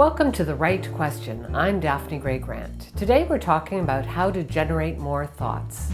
Welcome to The Right Question. I'm Daphne Gray Grant. Today we're talking about how to generate more thoughts.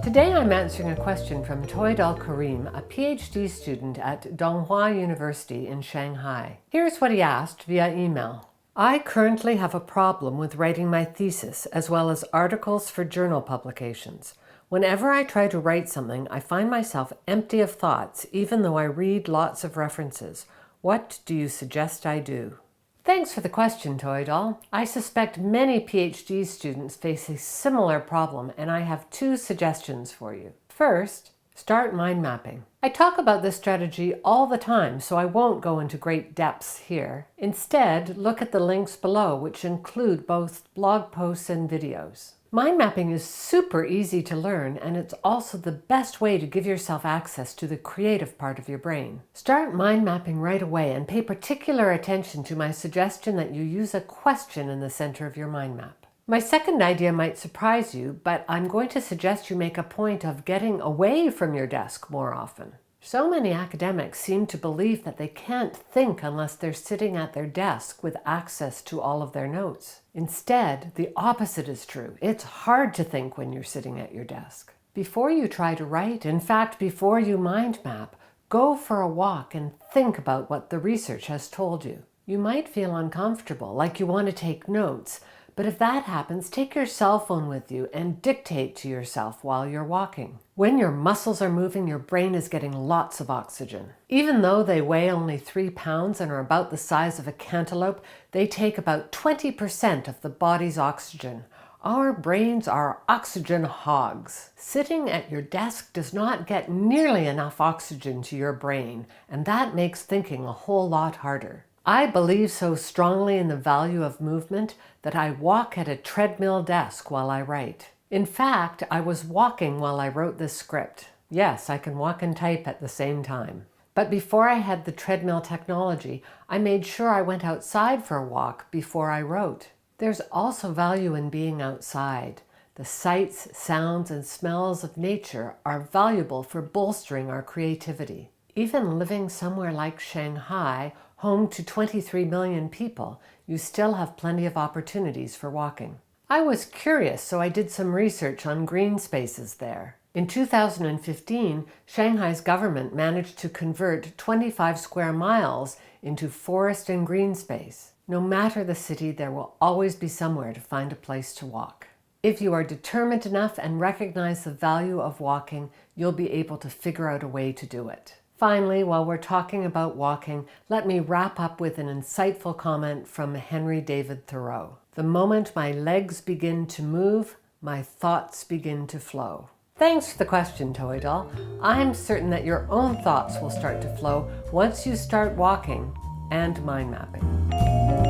Today I'm answering a question from Toyd Al-Karim, a PhD student at Donghua University in Shanghai. Here's what he asked via email. I currently have a problem with writing my thesis as well as articles for journal publications. Whenever I try to write something, I find myself empty of thoughts, even though I read lots of references. What do you suggest I do? Thanks for the question, Toydal. I suspect many PhD students face a similar problem, and I have two suggestions for you. First, start mind mapping. I talk about this strategy all the time, so I won't go into great depths here. Instead, look at the links below, which include both blog posts and videos. Mind mapping is super easy to learn, and it's also the best way to give yourself access to the creative part of your brain. Start mind mapping right away and pay particular attention to my suggestion that you use a question in the center of your mind map. My second idea might surprise you, but I'm going to suggest you make a point of getting away from your desk more often. So many academics seem to believe that they can't think unless they're sitting at their desk with access to all of their notes. Instead, the opposite is true. It's hard to think when you're sitting at your desk. Before you try to write, in fact, before you mind map, go for a walk and think about what the research has told you. You might feel uncomfortable, like you want to take notes, but if that happens, take your cell phone with you and dictate to yourself while you're walking. When your muscles are moving, your brain is getting lots of oxygen. Even though they weigh only 3 pounds and are about the size of a cantaloupe, they take about 20% of the body's oxygen. Our brains are oxygen hogs. Sitting at your desk does not get nearly enough oxygen to your brain, and that makes thinking a whole lot harder. I believe so strongly in the value of movement that I walk at a treadmill desk while I write. In fact, I was walking while I wrote this script. Yes, I can walk and type at the same time. But before I had the treadmill technology, I made sure I went outside for a walk before I wrote. There's also value in being outside. The sights, sounds, and smells of nature are valuable for bolstering our creativity. Even living somewhere like Shanghai, home to 23 million people, you still have plenty of opportunities for walking. I was curious, so I did some research on green spaces there. In 2015, Shanghai's government managed to convert 25 square miles into forest and green space. No matter the city, there will always be somewhere to find a place to walk. If you are determined enough and recognize the value of walking, you'll be able to figure out a way to do it. Finally, while we're talking about walking, let me wrap up with an insightful comment from Henry David Thoreau. The moment my legs begin to move, my thoughts begin to flow. Thanks for the question, Toydal. I'm certain that your own thoughts will start to flow once you start walking and mind mapping.